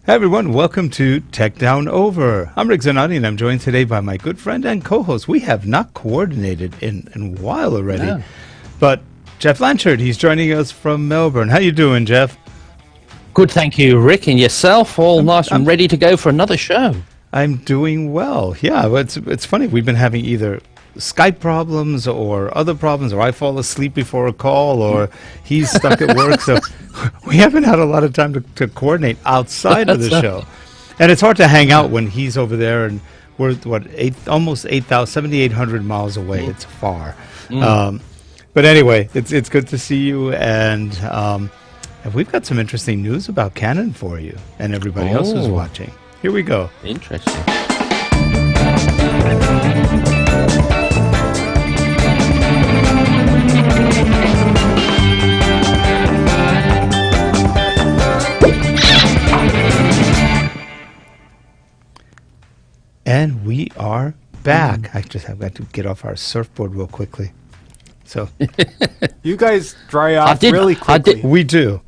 Hey everyone, welcome to Tech Down Over. I'm Rick Zanotti and I'm joined today by my good friend and co-host. We have not coordinated in a while already, Yeah. but Geoff Blanchard, he's joining us from Melbourne. How you doing, Geoff? Good, thank you, Rick, and yourself. All nice and ready to go for another show. I'm doing well. Yeah, it's funny. We've been having either Skype problems or other problems, or I fall asleep before a call, or he's stuck at work. So we haven't had a lot of time to coordinate outside of the show. And it's hard to hang out when he's over there and we're, almost 7,800 miles away. It's far. But anyway, it's good to see you. And we've got some interesting news about Canon for you and everybody else who's watching. Here we go. Interesting. And we are back. I've got to get off our surfboard real quickly. So you guys dry off really quickly. We do.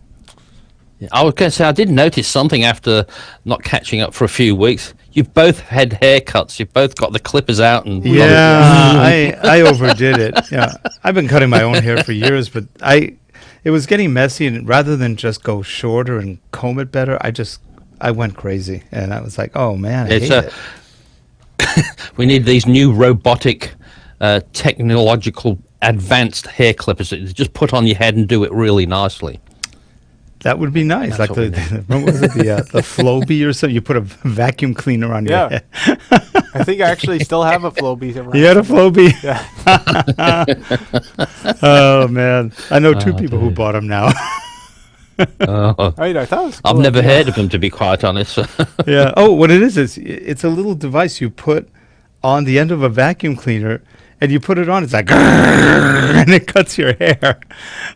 I was going to say, I did notice something after not catching up for a few weeks. You've both had haircuts. You've both got the clippers out. And I overdid it. Yeah, I've been cutting my own hair for years, but it was getting messy, and rather than just go shorter and comb it better, I went crazy, and I was like, oh man, I hate it. We need these new robotic, technological, advanced hair clippers that you just put on your head and do it really nicely. That would be nice. That's like what was it, the Flowbee or something? You put a vacuum cleaner on your head. I think I actually still have a Flowbee. You had a Flowbee? Yeah. Oh, man. I know two people who bought them now. Right, I thought it was cool. I've never heard of them, to be quite honest. Yeah. Oh, what it is it's a little device you put on the end of a vacuum cleaner, and you put it on. It's like, and it cuts your hair.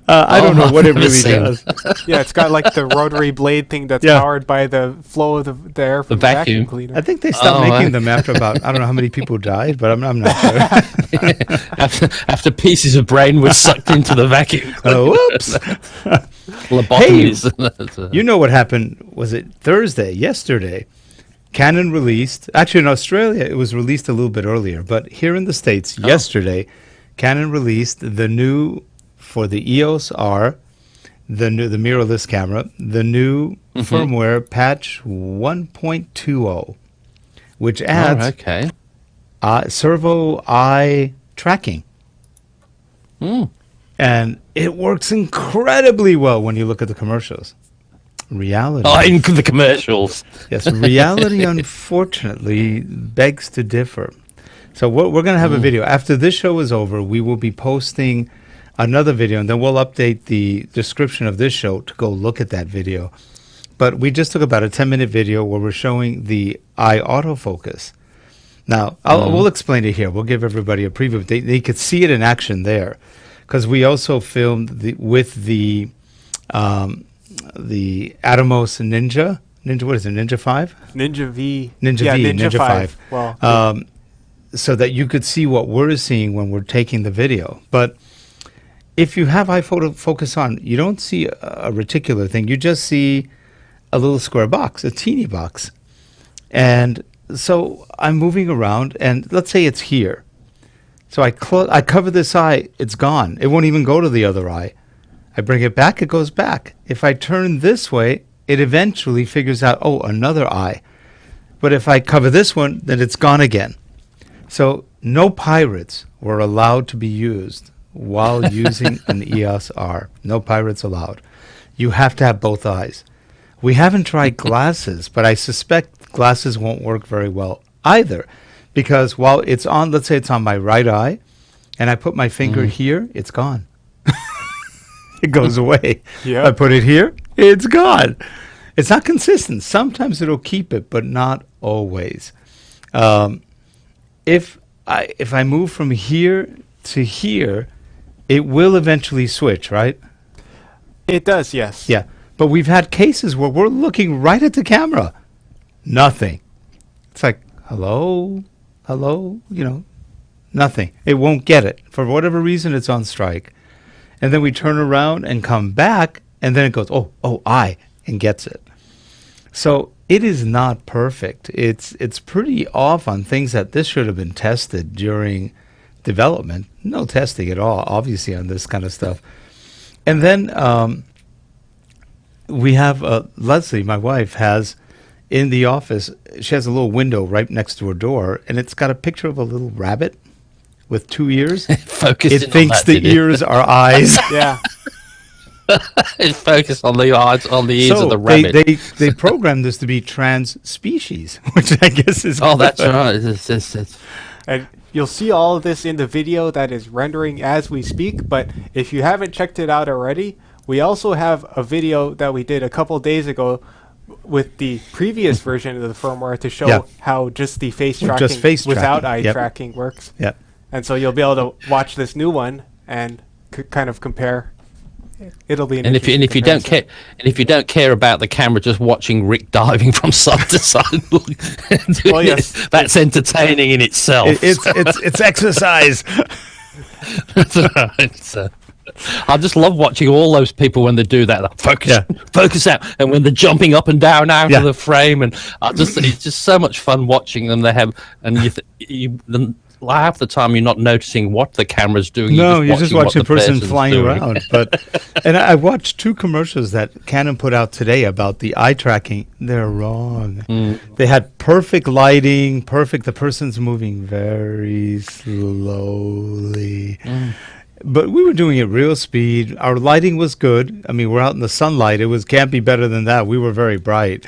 I don't know what it really does. Yeah, it's got like the rotary blade thing that's powered by the flow of the air from the vacuum cleaner. I think they stopped making them after about, I don't know how many people died, but I'm not sure. after pieces of brain were sucked into the vacuum. Whoops. Lobotomies. Hey, you know what happened, was it yesterday? Canon released, actually in Australia it was released a little bit earlier, but here in the States yesterday, Canon released the new, for the EOS R, the mirrorless camera, the new firmware patch 1.20, which adds servo eye tracking. And it works incredibly well when you look at the commercials. Reality. In the commercials. Yes, reality unfortunately begs to differ. So we're going to have a video. After this show is over, we will be posting another video, and then we'll update the description of this show to go look at that video. But we just took about a 10-minute video where we're showing the eye autofocus. Now, we'll explain it here. We'll give everybody a preview. They could see it in action there, because we also filmed with the Atomos Ninja, what is it, Ninja 5? Ninja V. Ninja 5. Well, so that you could see what we're seeing when we're taking the video. But if you have eye focus on, you don't see a reticular thing. You just see a little square box, a teeny box. And so I'm moving around, and let's say it's here. So I cover this eye, it's gone. It won't even go to the other eye. I bring it back, it goes back. If I turn this way, it eventually figures out, another eye. But if I cover this one, then it's gone again. So no pirates were allowed to be used while using an EOS R. No pirates allowed. You have to have both eyes. We haven't tried glasses, but I suspect glasses won't work very well either, because while it's on, let's say it's on my right eye, and I put my finger here, it's gone. It goes away. Yeah. I put it here, it's gone. It's not consistent. Sometimes it'll keep it, but not always. If I move from here to here, it will eventually switch, right? it does, yes. Yeah. But we've had cases where we're looking right at the camera. Nothing. It's like, hello, nothing. It won't get it. For whatever reason, it's on strike. And then we turn around and come back, and then it goes, and gets it. So it is not perfect. It's pretty off on things that this should have been tested during development. No testing at all, obviously, on this kind of stuff. And then we have Leslie, my wife, has in the office, she has a little window right next to her door, and it's got a picture of a little rabbit with 2 ears. It thinks the ears are eyes. Yeah. It focused on the eyes, on the ears of the rabbit. They programmed this to be trans species, which I guess is that's right. It's And you'll see all of this in the video that is rendering as we speak, but if you haven't checked it out already, we also have a video that we did a couple days ago with the previous version of the firmware to show how just the face tracking without eye tracking works. Yeah. And so you'll be able to watch this new one and kind of compare. It'll be and if you don't care, and if you don't care about the camera, just watching Rick diving from side to side, well, yes, that's entertaining in itself. It's exercise. I just love watching all those people when they do that. Like, focus out, and when they're jumping up and down out of the frame, and it's just so much fun watching them. They have, and half the time you're not noticing what the camera's doing. You're just watching the person flying around. And I watched 2 commercials that Canon put out today about the eye tracking. They're wrong. They had perfect lighting, the person's moving very slowly. But we were doing it real speed. Our lighting was good. I mean, we're out in the sunlight. Can't be better than that. We were very bright.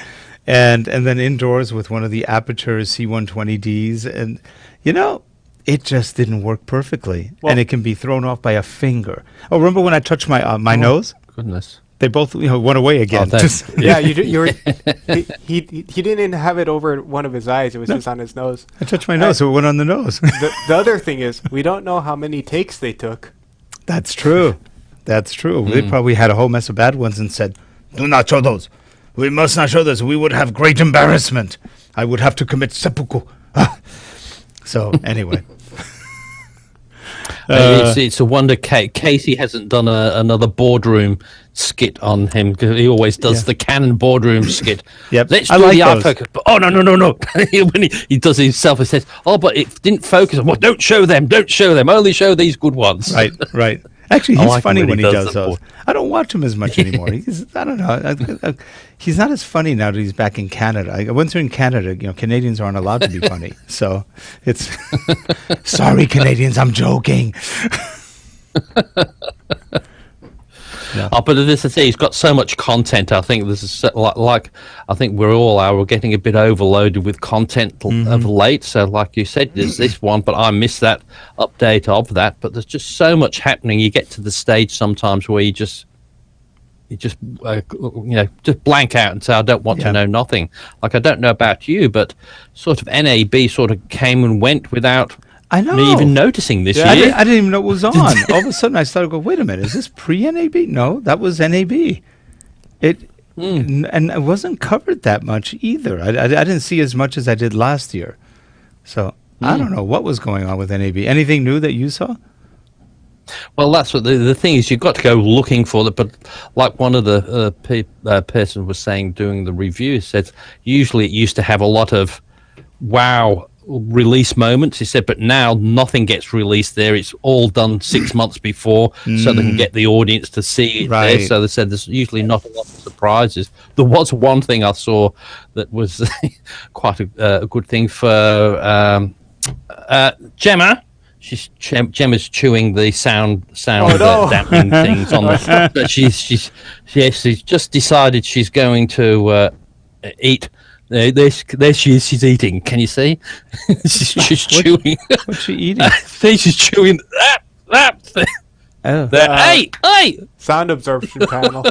And then indoors with one of the Aperture C120Ds. And, it just didn't work perfectly. And it can be thrown off by a finger. Oh, remember when I touched my nose? Goodness. They both went away again. You were. He didn't have it over one of his eyes. It was just on his nose. I touched my nose, so it went on the nose. The other thing is, we don't know how many takes they took. That's true. They probably had a whole mess of bad ones and said, "Do not show those. We must not show this. We would have great embarrassment. I would have to commit seppuku." So anyway. It's a wonder Casey hasn't done another boardroom skit on him, because he always does the Canon boardroom skit. Yep. Let's do the eye focus. But, no. When he does it himself, he says, but it didn't focus. Well, don't show them. Only show these good ones. Right. Actually, he's funny when he does those. I don't watch him as much anymore. I don't know. He's not as funny now that he's back in Canada. Once they're in Canada, Canadians aren't allowed to be funny. So it's sorry, Canadians, I'm joking. But this is it. He's got so much content. I think this is I think we're getting a bit overloaded with content of late. So, like you said, there's this one, but I missed that update of that. But there's just so much happening. You get to the stage sometimes where you just blank out and say, I don't want to know nothing. Like, I don't know about you, but sort of NAB sort of came and went without me even noticing this year. I didn't even know it was on. All of a sudden I started going, wait a minute, is this pre-NAB? No, that was NAB. And it wasn't covered that much either. I didn't see as much as I did last year. So I don't know what was going on with NAB. Anything new that you saw? Well, that's what the thing is. You've got to go looking for it. But like one of the person was saying during the review, said usually it used to have a lot of wow release moments. He said, but now nothing gets released there. It's all done 6 months before, so they can get the audience to see it there. So they said there's usually not a lot of surprises. There was one thing I saw that was quite a good thing for Gemma. Gemma's chewing the sound dampening things on the. But she's just decided she's going to eat. There she is. She's eating. Can you see? she's chewing. What's she eating? She's chewing that thing. Oh. Hey! Sound absorption panel.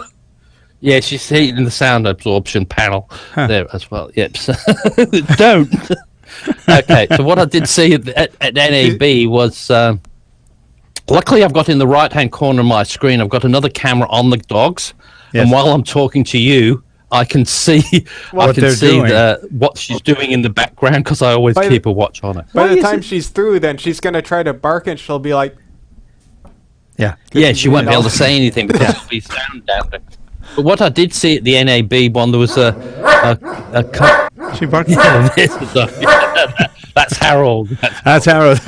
Yeah, she's eating the sound absorption panel there as well. Yep. So, don't. Okay, so what I did see at NAB was, luckily I've got in the right-hand corner of my screen, I've got another camera on the dogs, and while I'm talking to you, I can see what she's doing in the background, because I always keep a watch on it. By the time she's through, then she's going to try to bark, and she'll be like... Yeah, she won't be able to say anything because she'll be sound damping. But what I did see at the NAB one, there was a She barked. that's Harold. That's Harold.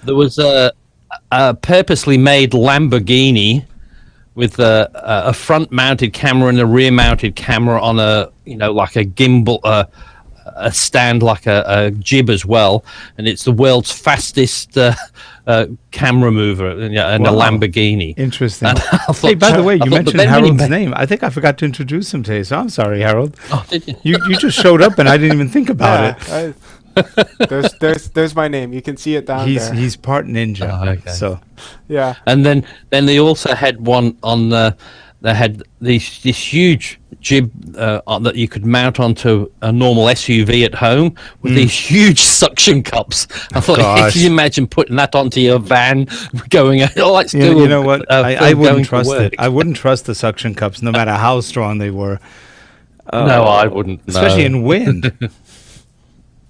There was a purposely made Lamborghini with a front-mounted camera and a rear-mounted camera on a, like a gimbal, a stand, like a jib as well, and it's the world's fastest camera mover, and a Lamborghini. Interesting. Thought, Hey, by the way, you mentioned Harold's really name. I think I forgot to introduce him today, so I'm sorry, Harold. Oh, did you? You just showed up and I didn't even think about it. There's my name. You can see it down there. He's part ninja. Oh, okay. So Yeah. And then they also had one on they had this huge jib that you could mount onto a normal SUV at home with these huge suction cups. I thought, Gosh. can you imagine putting that onto your van going? Let's do. you know what? I film wouldn't going to trust work. it. I wouldn't trust the suction cups, no matter how strong they were. No, I wouldn't. Especially no. in wind.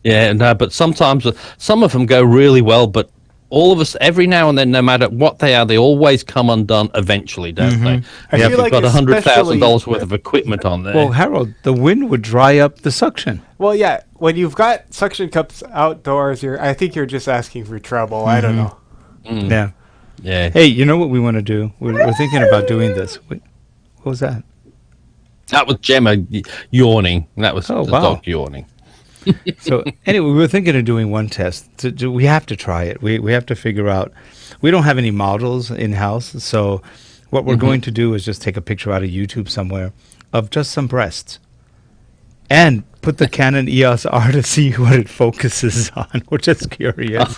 Yeah, no, but sometimes some of them go really well, but all of us, every now and then, no matter what they are, they always come undone eventually, don't they? I If feel you've like got $100,000 especially- worth of equipment on there. Well, Harold, the wind would dry up the suction. Well, yeah. When you've got suction cups outdoors, I think you're just asking for trouble. I don't know. Yeah. yeah. Hey, you know what we want to do? We're thinking about doing this. Wait, what was that? That was Gemma yawning. That was Oh, the wow. dog yawning. So anyway, we were thinking of doing one test. We have to try it. We have to figure out. We don't have any models in house, so what we're going to do is just take a picture out of YouTube somewhere of just some breasts, and put the Canon EOS R to see what it focuses on. We're just curious,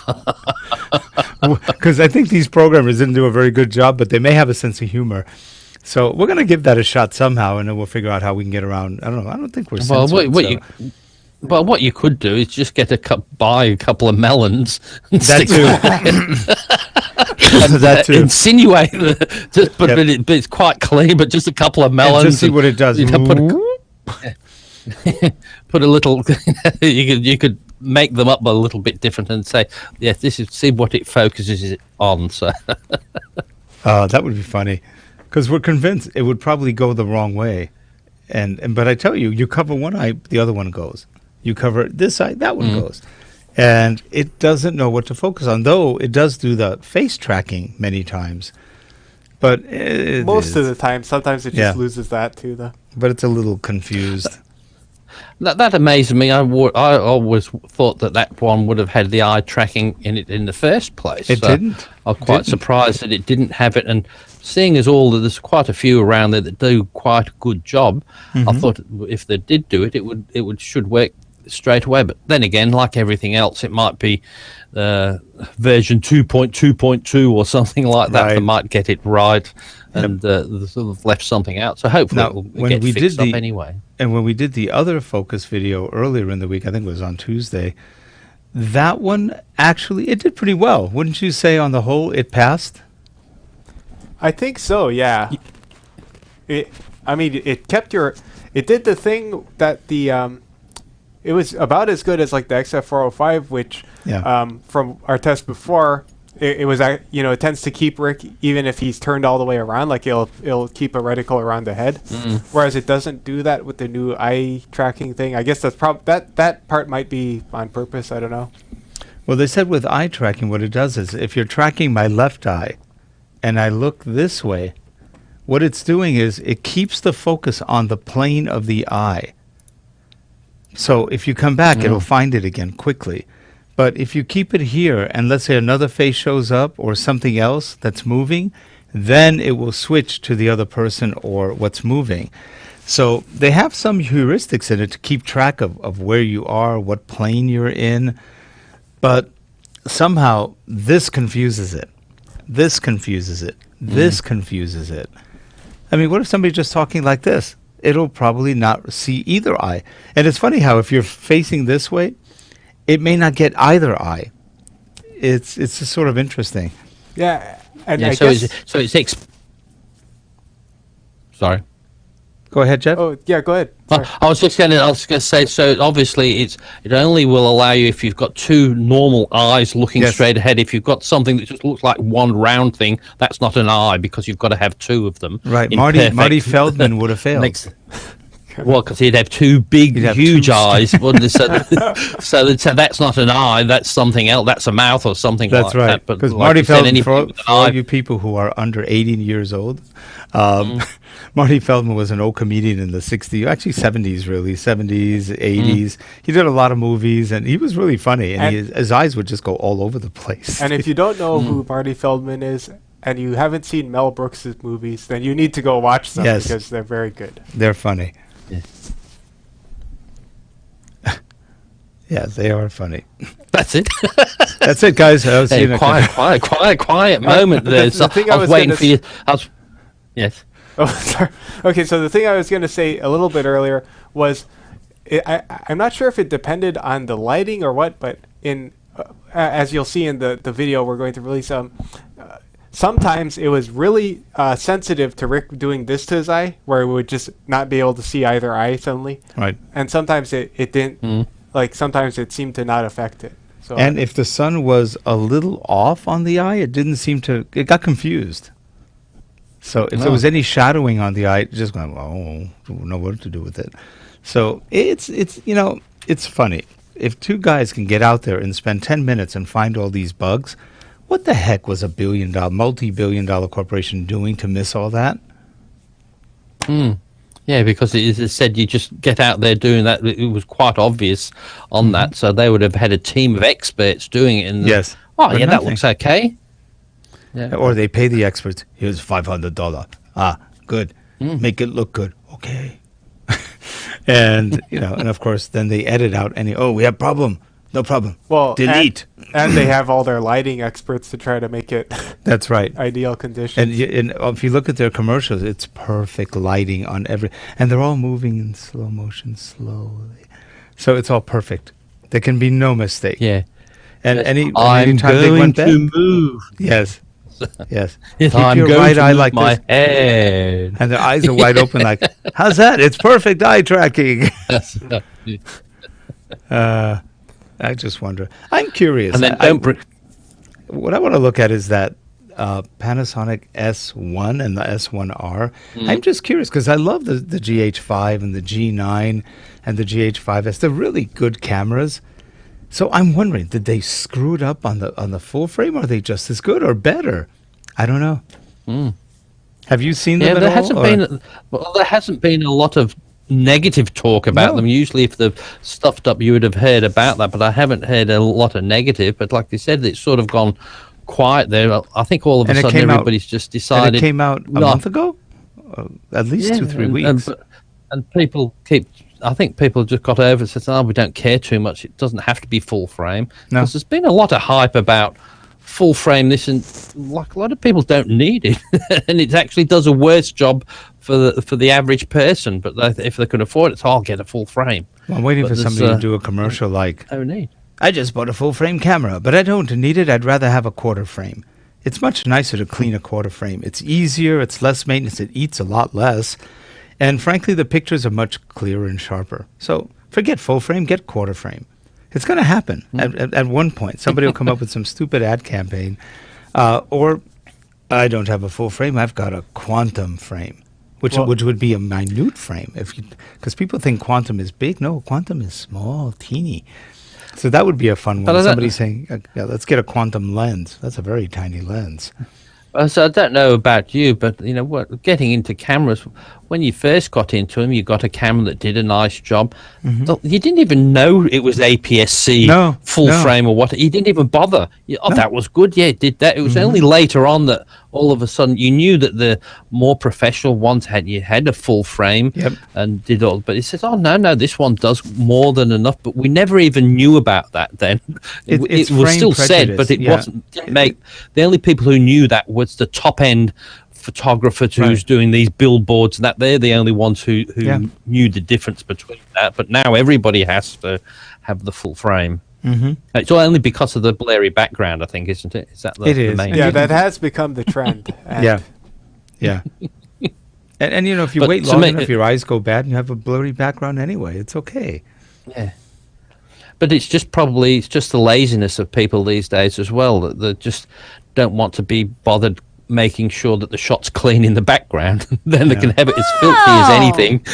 because I think these programmers didn't do a very good job, but they may have a sense of humor. So we're gonna give that a shot somehow, and then we'll figure out how we can get around. I don't know. I don't think we're Well, censored, so- what you could do is just buy a couple of melons and That stick them too. That too. insinuate just but, Yep. but it's quite clean, but just a couple of And melons. just see what it does. Put a little. you could make them up a little bit different and say, yes, see what it focuses it on. So That would be funny, because we're convinced it would probably go the wrong way, and but I tell you, you cover one eye, the other one goes. You cover this eye, that one goes, and it doesn't know what to focus on. Though it does do the face tracking many times, but Most of the time, sometimes it just Yeah. loses that too, though. but it's a little confused. that amazed me. I always thought that one would have had the eye tracking in it in the first place. It didn't. I'm quite Didn't. surprised that it didn't have it. And seeing as there's quite a few around there that do quite a good job, I thought if they did do it, it should work straight away. But then again, like everything else, it might be version 2.2.2 or something like that. Right. That might get it right, and they sort of left something out. So hopefully Now, it will when get we fixed did up the- anyway. And when we did the other focus video earlier in the week, I think it was on Tuesday, that one actually, it did pretty well. Wouldn't you say on the whole it passed? I think so. Yeah. It kept it did the thing that it was about as good as like the XF405, which Yeah. from our test before, it was it tends to keep Rick even if he's turned all the way around, like it'll keep a reticle around the head, whereas it doesn't do that with the new eye tracking thing. I guess that's that part might be on purpose. I don't know. Well, they said with eye tracking, what it does is if you're tracking my left eye and I look this way, what it's doing is it keeps the focus on the plane of the eye. So if you come back, it'll find it again quickly. But if you keep it here and let's say another face shows up or something else that's moving, then it will switch to the other person or what's moving. So they have some heuristics in it to keep track of where you are, what plane you're in. But somehow this confuses it. This confuses it. This confuses it. I mean, what if somebody's just talking like this? It'll probably not see either eye. And it's funny how if you're facing this way, it may not get either eye. It's just sort of interesting. Yeah, and Yeah, I so guess sorry. Go ahead, Geoff. Oh, yeah, go ahead. Sorry. I was going to say, so obviously it only will allow you if you've got two normal eyes looking Yes. straight ahead. If you've got something that just looks like one round thing, that's not an eye because you've got to have two of them. Right, in Marty perfect- Feldman would have failed. Well, because he'd have two big, He'd have huge two- eyes. Wouldn't he? So that's not an eye. That's something else. That's a mouth or something That's like right. that. But Because like Marty you said, Feldman, anything for with an all eye- you people who are under 18 years old, Marty Feldman was an old comedian in the 60s, actually 70s, really, 70s, 80s. He did a lot of movies, and he was really funny, and his eyes would just go all over the place. And if you don't know who Marty Feldman is, and you haven't seen Mel Brooks' movies, then you need to go watch them Yes. because they're very good. They're funny. Yeah. Yes, they are funny. That's it. That's it, guys. I'll see you Hey, next time. quiet moment there. the So thing I I was was waiting gonna for you. Yes. Oh, sorry. Okay, so the thing I was going to say a little bit earlier was, I'm not sure if it depended on the lighting or what, but as you'll see in the video we're going to release, sometimes it was really sensitive to Rick doing this to his eye, where it would just not be able to see either eye suddenly. Right. And sometimes it didn't, like sometimes it seemed to not affect it. So And if the sun was a little off on the eye, it didn't seem to, it got confused. So if there was any shadowing on the eye, it just went, don't know what to do with it. So it's it's funny. If two guys can get out there and spend 10 minutes and find all these bugs, what the heck was a multi-billion-dollar corporation doing to miss all that? Yeah, because it said you just get out there doing that. It was quite obvious on that. So they would have had a team of experts doing it. And Yes. Oh, But yeah, that nothing. looks okay. Yeah. Or they pay the experts, here's $500. Ah, good. Make it look good. Okay. And, and of course, then they edit out we have problem. No problem. well, Delete. and they have all their lighting experts to try to make it That's right. ideal conditions. And if you look at their commercials, it's perfect lighting on and they're all moving in slow motion, slowly. So it's all perfect. There can be no mistake. Yeah. And Yes, anytime they going went to bad, move. yes, yes. Yes, Keep I'm your going right to eye move like my this, head. and their eyes are wide open. Like, how's that? It's perfect eye tracking. I just wonder. I'm curious. And then What I want to look at is that Panasonic S1 and the S1R. I'm just curious because I love the GH5 and the G9 and the GH5S. They're really good cameras. So I'm wondering, did they screw it up on the full frame? Or are they just as good or better? I don't know. Have you seen them Yeah, at there all? there hasn't been a lot of negative talk about No. them. Usually, if they've stuffed up, you would have heard about that. But I haven't heard a lot of negative. But like you said, it's sort of gone quiet there. I think all of a And it sudden came out- everybody's just decided. And it came out a month ago? At least 2-3 weeks. And people keep. I think people just got over it and said, we don't care too much. It doesn't have to be full frame. No. Because there's been a lot of hype about full frame this, and like a lot of people don't need it. And it actually does a worse job for the average person. But if they can afford it, I'll get a full frame. Well, I'm waiting But for there's, somebody to do a commercial like, No need. I just bought a full frame camera, but I don't need it. I'd rather have a quarter frame. It's much nicer to clean a quarter frame. It's easier, it's less maintenance, it eats a lot less. And frankly, the pictures are much clearer and sharper. So forget full frame, get quarter frame. It's going to happen at one point. Somebody will come up with some stupid ad campaign. Or I don't have a full frame, I've got a quantum frame, which would be a minute frame. Because people think quantum is big. No, quantum is small, teeny. So that would be a fun one. Somebody's saying, let's get a quantum lens. That's a very tiny lens. So I don't know about you, but getting into cameras, when you first got into them, you got a camera that did a nice job. You didn't even know it was APS-C full frame or what. You didn't even bother. That was good. Yeah, it did that. It was only later on that all of a sudden you knew that the more professional ones had a full frame and did all. But it says, no, this one does more than enough. But we never even knew about that then. It was still said, but it didn't make. The only people who knew that was the top end photographer who's doing these billboards, and that they're the only ones who knew the difference between that. But now everybody has to have the full frame. It's only because of the blurry background, I think, isn't it? Is that the It is. main? Yeah, that has become the trend. And Yeah. And you know, if you But wait to long me, enough, your eyes go bad and you have a blurry background anyway. It's okay. Yeah. But it's just the laziness of people these days as well, that they just don't want to be bothered making sure that the shot's clean in the background. Then they can have it as filthy as anything,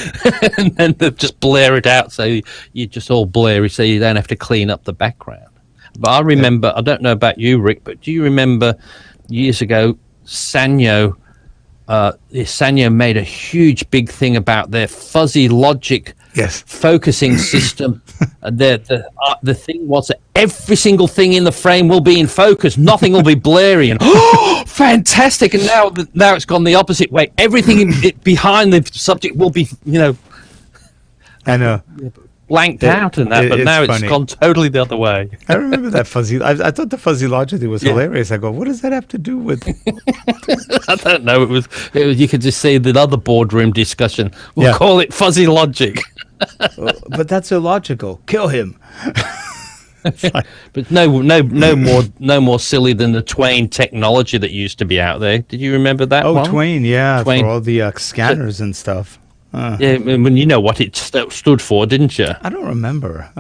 and then they just blur it out so you're just all blurry, so you don't have to clean up the background. But I remember, I don't know about you, Rick, but do you remember years ago, Sanyo made a huge big thing about their fuzzy logic focusing system. The thing was that every single thing in the frame will be in focus, nothing will be blurry, and fantastic. And now it's gone the opposite way. Everything behind the subject will be, I know, blanked out and that, but now it's gone totally the other way. I remember that fuzzy. I thought the fuzzy logic thing was hilarious. I go, what does that have to do with? I don't know. It was. You could just see the other boardroom discussion. We'll call it fuzzy logic. But that's illogical. Kill him. But no more silly than the Twain technology that used to be out there. Did you remember that one? Oh, Twain, Twain. For all the scanners and stuff. Yeah, when you know what it stood for, didn't you? I don't remember.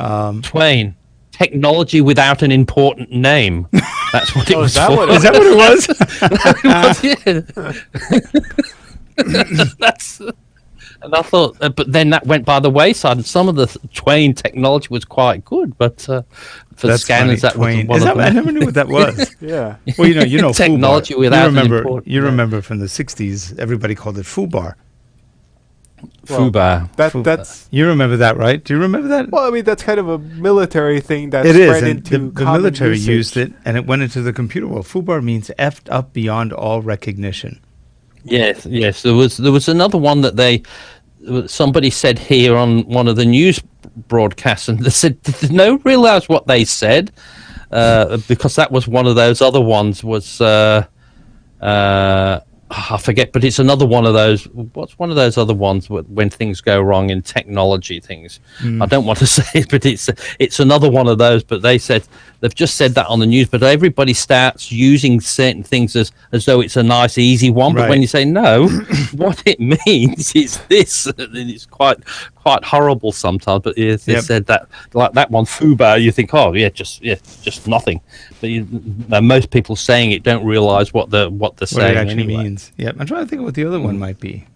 Twain, technology without an important name. That's what it was. Is that what it was? That's. And I thought, but then that went by the wayside, and some of the Twain technology was quite good, but for scanners, that Twain. was one of them. I never knew what that was. Yeah. Well, you know, technology FooBar. without You remember from the '60s, everybody called it FooBar. FooBar. That's. You remember that, right? Do you remember that? Well, I mean, that's kind of a military thing that it spread is, into the military usage. used it, and it went into the computer world. FooBar means effed up beyond all recognition. Yes. There was another one that somebody said here on one of the news broadcasts, and they said, did no realize what they said, because that was one of those other ones was I forget, but it's another one of those. What's one of those other ones when things go wrong in technology things? I don't want to say it, but it's another one of those. But they've just said that on the news. But everybody starts using certain things as though it's a nice, easy one. But when you say no, what it means is this, and it's quite horrible sometimes. But they said that, like that one, FooBar, you think, just nothing. But most people saying it don't realize what they're saying. It actually anyway. means. Yep, I'm trying to think of what the other one might be.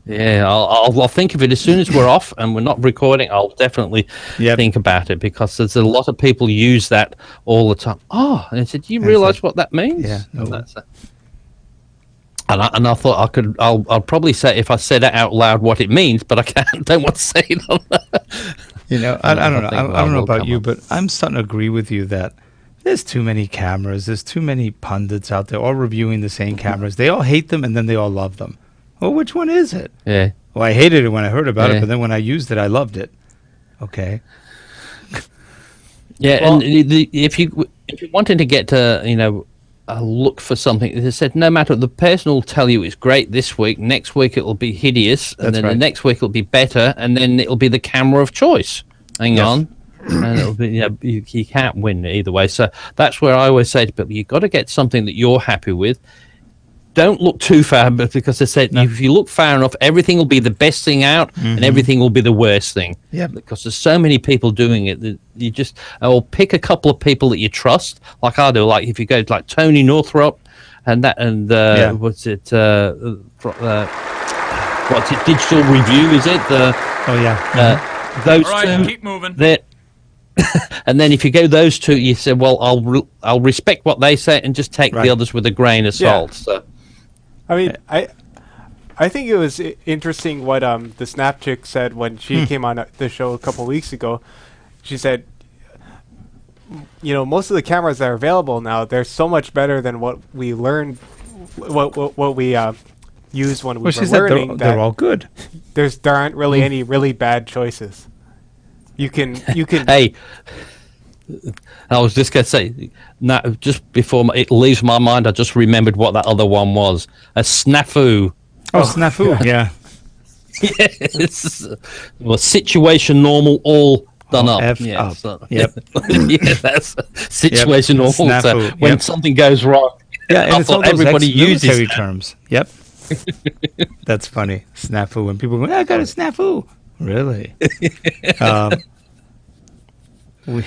Yeah, I'll think of it as soon as we're off and we're not recording. I'll definitely think about it, because there's a lot of people use that all the time. Oh, and I said, do you realize what that means? Yeah. No. And I thought I'll probably say, if I said it out loud, what it means, but I can't. Don't want to say it on that. I don't know. I don't know about you, but I'm starting to agree with you that there's too many cameras. There's too many pundits out there all reviewing the same cameras. They all hate them and then they all love them. Well, which one is it? Yeah. Well, I hated it when I heard about it, but then when I used it, I loved it. Okay. Yeah, well, and if you wanted to get to a look for something, they said no matter, the person will tell you it's great this week, next week it will be hideous, and then the next week it'll be better, and then it'll be the camera of choice. Hang on. And it'll be, you can't win either way. So that's where I always say to people, you've got to get something that you're happy with. Don't look too far, because they said if you look far enough, everything will be the best thing out, and everything will be the worst thing. Yeah, because there's so many people doing it that you just pick a couple of people that you trust, like I do. Like if you go to like Tony Northrop, what's it? Digital Review? Is it those all right, two? keep moving. And then if you go those two, you say, well, I'll respect what they say and just take the others with a grain of salt. So. I mean, I think it was interesting what the Snap chick said when she came on the show a couple weeks ago. She said, most of the cameras that are available now, they're so much better than what we learned, what we used when we were learning. They're all good. There aren't really any really bad choices. You can. Hey, I was just going to say, now, just before it leaves my mind, I just remembered what that other one was. A snafu. Oh, snafu, yeah. Yes. Well, situation normal, all done up. F yeah, up. So, Yep. Yeah, that's situation normal. Snafu. So when something goes wrong, and I it's all thought those everybody uses military that. terms. Yep. That's funny. Snafu. When people go, I got a snafu. Really? um, we,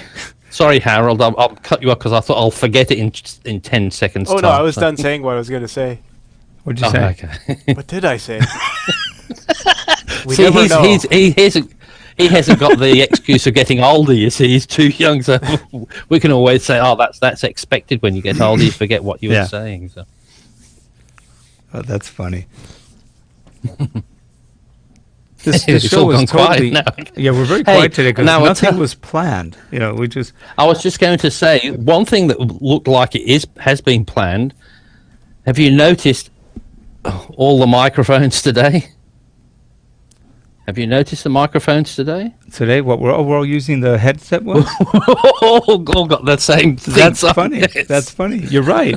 Sorry, Harold. I'll cut you off because I thought I'll forget it in 10 seconds. Oh, time. no, I was done saying what I was going to say. what'd you say? Okay. What did I say? We See, never know. he hasn't got the excuse of getting older. You see, he's too young, so we can always say, "Oh, that's expected when you get older. You forget what you were saying." So. Oh, that's funny. This It's show all was gone totally. quiet now. Yeah, we're very Hey, quiet today because now it's- nothing was planned. You know, we just. I was just going to say one thing that looked like it has been planned. Have you noticed all the microphones today? Have you noticed the microphones today? Today, what we're all using the headset one. all got the same thing. That's funny. That's funny. You're right.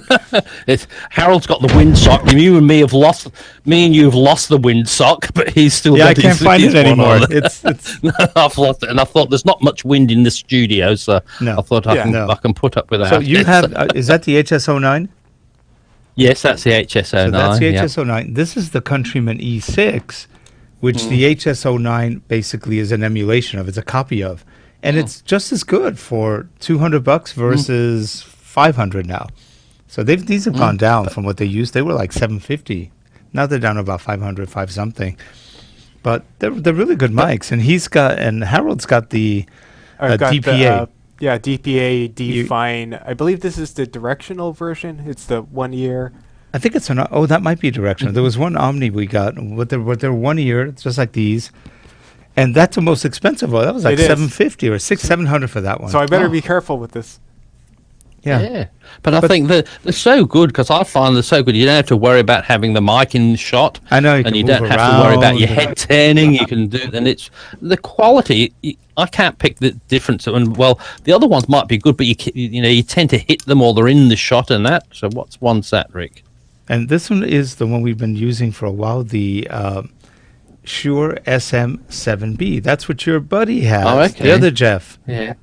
Harold's got the windsock. You and me have lost. Me and you have lost the windsock, but he's still. Yeah, I got can't find his it one anymore. on. It's I've lost it, and I thought there's not much wind in the studio, so No. I thought Yeah. I can put up with that. so you have. Is that the HSO9? Yes, that's the HSO9. So that's the yeah. HSO9. This is the Countryman E6, which the HSO9 basically is an emulation of. It's a copy of, and it's just as good for $200 versus $500 now. So these have gone down from what they used. They were like $750. Now they're down to about $500, something. But they're really good mics, and Harold's got the I've got DPA. DPA, define. I believe this is the directional version. It's the 1 year. I think it's that might be directional. There was one Omni we got with their 1 year, just like these, and that's the most expensive one. That was like It is. $750 or $700 for that one. So I better be careful with this. yeah. But I think they're so good because I find they're so good. You don't have to worry about having the mic in the shot. I know, you and can you move don't have to worry about around your and- head turning. You can do, and it's the quality. I can't pick the difference. And well, the other ones might be good, but you tend to hit them or they're in the shot and that. So one's that, Rick? And this one is the one we've been using for a while, the Shure SM7B. That's what your buddy has. Oh, okay. The other Geoff. Yeah.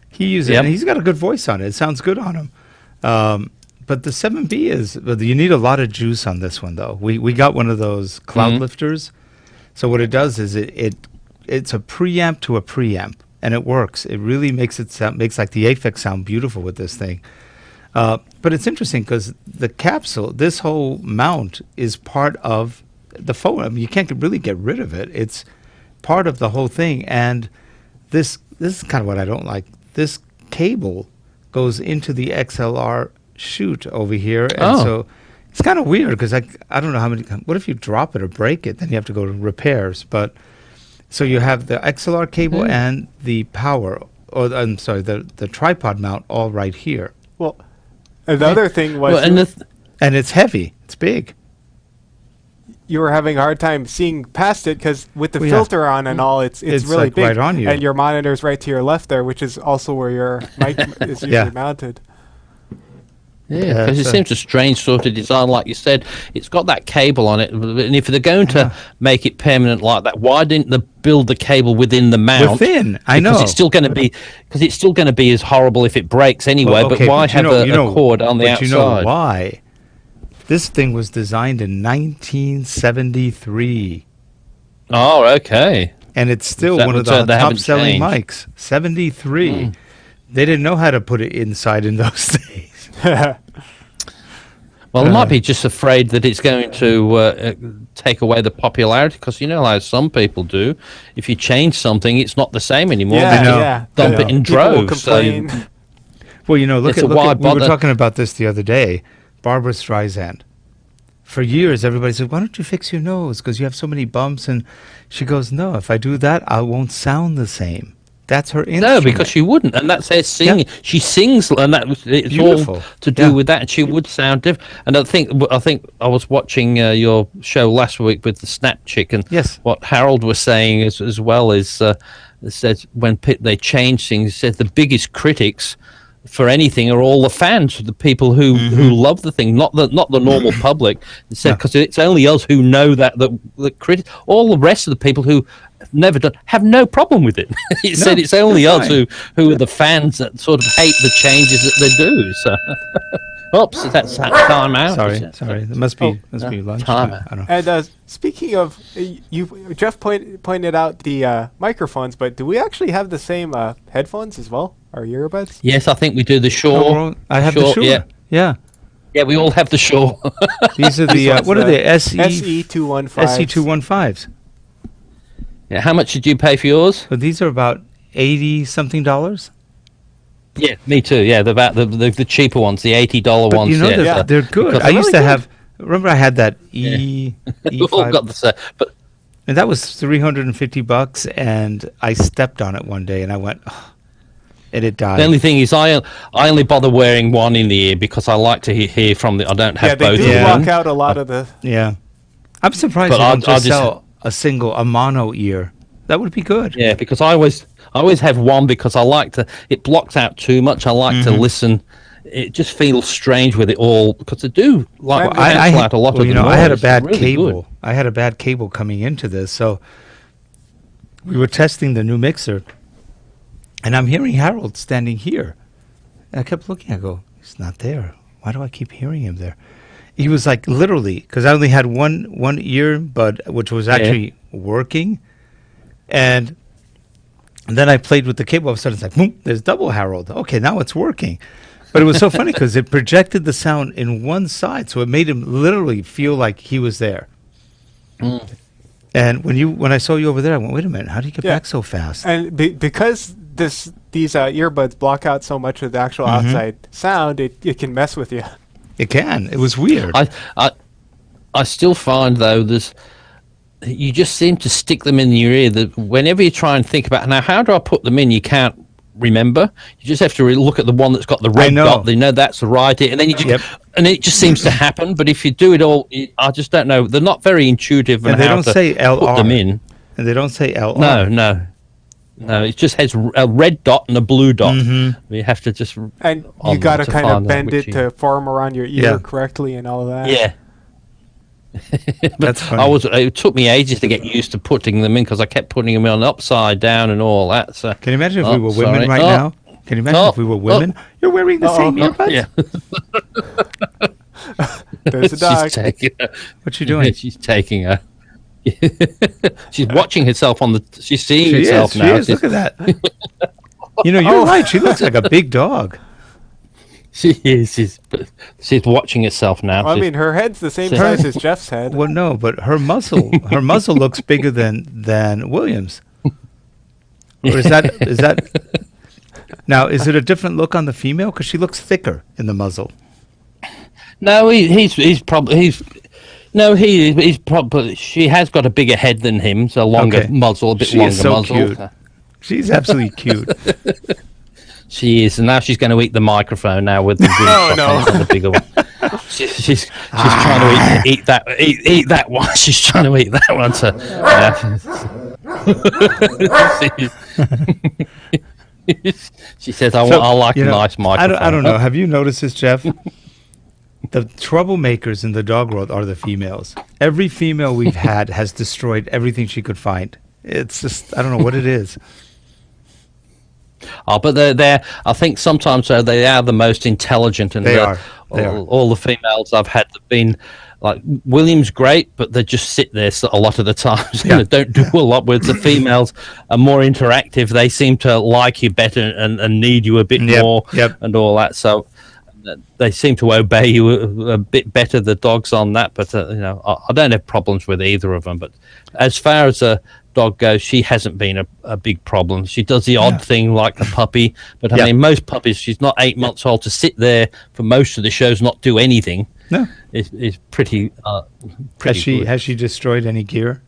He uses it, Yep. and he's got a good voice on it. It sounds good on him. But the 7B you need a lot of juice on this one, though. We got one of those cloud lifters. So what it does is it's a preamp to a preamp, and it works. It really makes like the Aphex sound beautiful with this thing. But it's interesting because the capsule, this whole mount is part of the phone. I mean, you can't really get rid of it. It's part of the whole thing. And this is kind of what I don't like. This cable goes into the XLR chute over here. And so it's kind of weird because I don't know what if you drop it or break it? Then you have to go to repairs. But so you have the XLR cable and the power, or I'm sorry, the tripod mount all right here. Well, another thing was And it's heavy. It's big. you were having a hard time seeing past it because with the Well, yeah. filter on and all, it's really like big. right on you. And your monitor's right to your left there, which is also where your mic is usually Yeah. mounted. Yeah, because it seems a strange sort of design, like you said. It's got that cable on it, and if they're going to make it permanent like that, why didn't they build the cable within the mount? Within, I know. Because it's still going to be as horrible if it breaks anyway. Well, okay, but why have a cord on the but outside? you know why? This thing was designed in 1973, Oh, okay. and it's still That one of would say the they haven't top-selling changed. mics. 73. They didn't know how to put it inside in those days. Well, they might be just afraid that it's going to take away the popularity, because you know how some people do. If you change something, it's not the same anymore. Yeah, They just yeah. dump I it in People will droves. complain. Well, you know, look It's at a why we were bother? talking about this the other day. Barbara Streisand. For years, everybody said, "Why don't you fix your nose? Because you have so many bumps." And she goes, "No, if I do that, I won't sound the same." That's her instrument. No, because she wouldn't, and that's her singing. Yeah. She sings, and it's Beautiful. all to do Yeah. with that. And she would sound different. And I think I was watching your show last week with the Snap Chick, and Yes. what Harold was saying as well is says when they change things, he says the biggest critics for anything are all the fans, the people who love the thing, not the normal public. Because it's only us who know that all the rest of the people who never done, have no problem with it. He said it's only us who are the fans that sort of hate the changes that they do. So, oops, that's time out. Sorry. It must be lunch. time. I don't know. And speaking of, Geoff pointed out the microphones, but do we actually have the same headphones as well? Our earbuds? Yes, I think we do the Shure. I have the Shure. Yeah. Yeah, we all have the Shure. These are the what are they? SE215s. SE215s. Yeah, how much did you pay for yours? So these are about $80-something. Yeah, me too. Yeah, the cheaper ones, the $80 But ones. you know they're good. Because I used to really have. Remember, I had that we all E5, got the same. But and that was $350. And I stepped on it one day, and I went, oh, and it died. the only thing is, I only bother wearing one in the ear because I like to hear from the. I don't have They both. do in block one. out a lot of the. Yeah, I'm surprised But they don't I'll just just- sell a mono ear. That would be good. Yeah, because I always have one because I like to. It blocks out too much. I like to listen. It just feels strange with it all because I do like Well, cancel out a lot of the noise. I had a bad It's really cable. good. I had a bad cable coming into this, so we were testing the new mixer, and I'm hearing Harold standing here. And I kept looking. I go, he's not there. Why do I keep hearing him there? He was like literally, because I only had one earbud, which was actually working, and then I played with the cable. All of a sudden, it's like, boom, there's double Harold. Okay, now it's working. But it was so funny because it projected the sound in one side, so it made him literally feel like he was there. And when I saw you over there, I went, wait a minute, how do you get back so fast? And because these earbuds block out so much of the actual outside sound, it can mess with you. It can. It was weird. I still find though you just seem to stick them in your ear. That whenever you try and think about now, how do I put them in? You can't remember. You just have to look at the one that's got the red dot. You know that's the right ear, and then you just, and it just seems to happen. But if you do it all, I just don't know. They're not very intuitive. And they don't say LR. Put them in. And they don't say LR. No. It just has a red dot and a blue dot. You have to just And you got to kind of bend it you- to form around your ear correctly and all that. Yeah. That's funny. It took me ages to get used to putting them in because I kept putting them on upside down and all that. So Can you imagine if we were women right now? Can you imagine if we were women? You're wearing the same earbuds? Yeah. There's a dog. What you doing? She's taking a. She's watching herself on the. She's seeing She herself is. now. She is. Look at that. You know, you're right. She looks like a big dog. She is. She's watching herself now. Well, I mean, her head's the same size as Jeff's head. Well, no, but her muzzle looks bigger than William's. Or is that? Now, is it a different look on the female? Because she looks thicker in the muzzle. No, he's probably. She has got a bigger head than him, so a longer muzzle, a bit She longer is so muzzle. cute. She's absolutely cute. She is, and now she's going to eat the microphone now with the the bigger one. She's trying to eat that one. She's trying to eat that one. So, she says, "I like a nice microphone." I don't know. Have you noticed this, Geoff? The troublemakers in the dog world are the females. Every female we've had has destroyed everything she could find. It's just, I don't know what it is. Oh, but they're. I think sometimes they are the most intelligent, and They are. All the females I've had have been like William's great, but they just sit there a lot of the times. Yeah. Don't do a lot. Whereas the females are more interactive. They seem to like you better and need you a bit more and all that. So they seem to obey you a bit better. The dogs on that, but I don't have problems with either of them. But as far as a dog goes, she hasn't been a big problem. She does the odd thing like the puppy, but I mean, most puppies, she's not 8 months old to sit there for most of the shows, not do anything. No, is pretty. Has she destroyed any gear?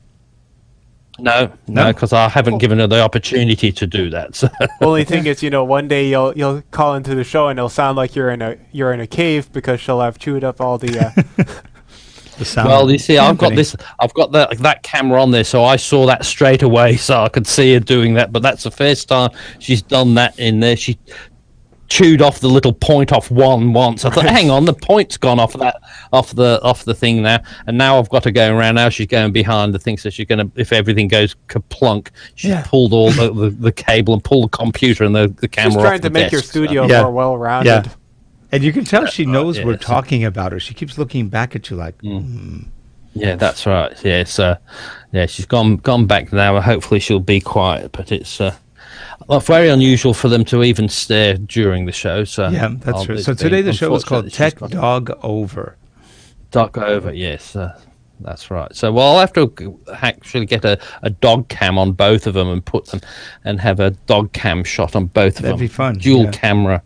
No, because I haven't given her the opportunity to do that. So. Only thing is, one day you'll call into the show and it'll sound like you're in a cave because she'll have chewed up all the. The sound. Well, you see, I've got that camera on there, so I saw that straight away, so I could see her doing that. But that's the first time she's done that in there. She chewed off the little point off one once. I thought, hang on, the point's gone off the thing now, and now I've got to go around. Now she's going behind the thing, so she's going to, if everything goes kaplunk, she's pulled all the cable and pulled the computer and the camera. Just trying to make your studio more well-rounded. Yeah. And you can tell she knows we're talking about her. She keeps looking back at you like, Yeah, that's right. Yeah, so she's gone back now. Hopefully she'll be quiet, but it's very unusual for them to even stare during the show. So yeah, that's true. So today the show is called Tech Dog Over. Dog Over, yes. That's right. So, well, I'll have to actually get a dog cam on both of them and put them and have a dog cam shot on both of them. That'd be fun. Dual camera.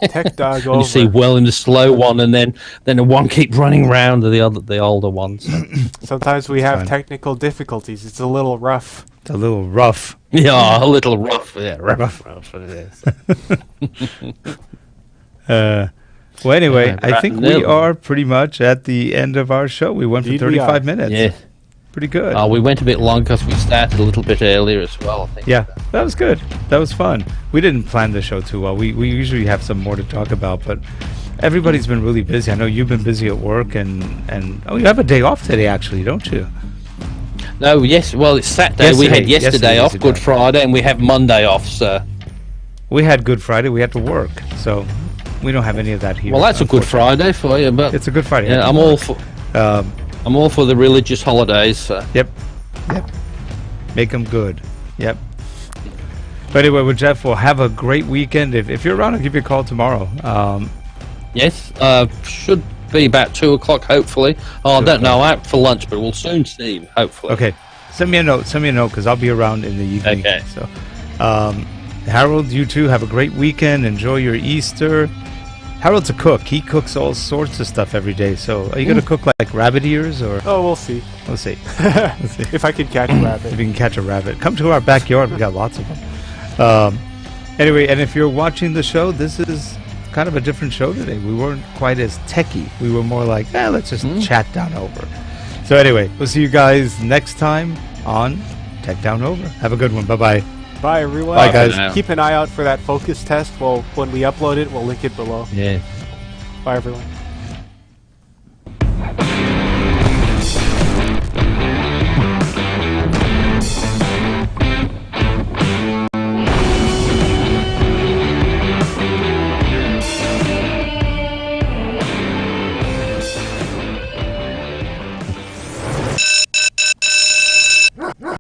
Tech Dog Over. You see well in the slow one, and then the one keep running round the older ones. So. Sometimes we have technical difficulties. It's a little rough. It's a little rough. Yeah, a little rough. Yeah, rough it is. Well, anyway, I think we are pretty much at the end of our show. We went for 35 minutes. Yeah. Pretty good. We went a bit long because we started a little bit earlier as well, I think. Yeah, that was good. That was fun. We didn't plan the show too well. We usually have some more to talk about, but everybody's been really busy. I know you've been busy at work, and you have a day off today, actually, don't you? No, yes. Well, it's Saturday. We had yesterday off, Good Friday, and we have Monday off, so... We had Good Friday. We had to work, so we don't have any of that here. Well, that's a Good Friday for you, but... It's a Good Friday. Yeah, I'm all for the religious holidays. So. Yep. Make them good. Yep. But anyway, with Geoff, we'll have a great weekend. If you're around, I'll give you a call tomorrow. Yes. Should be about 2 o'clock, hopefully. I don't know. I'm out for lunch, but we'll soon see, hopefully. Okay. Send me a note, because I'll be around in the evening. Okay. So, Harold, you too, have a great weekend. Enjoy your Easter. Harold's a cook. He cooks all sorts of stuff every day. So are you going to cook like rabbit ears or? Oh, we'll see. We'll see. If I can catch a rabbit. If you can catch a rabbit. Come to our backyard. We got lots of them. Anyway, and if you're watching the show, this is kind of a different show today. We weren't quite as techie. We were more like, let's just chat down over. So anyway, we'll see you guys next time on Tech Down Over. Have a good one. Bye-bye. Bye, everyone. Bye, guys. Keep an eye out for that focus test. When we upload it, we'll link it below. Yeah. Bye, everyone.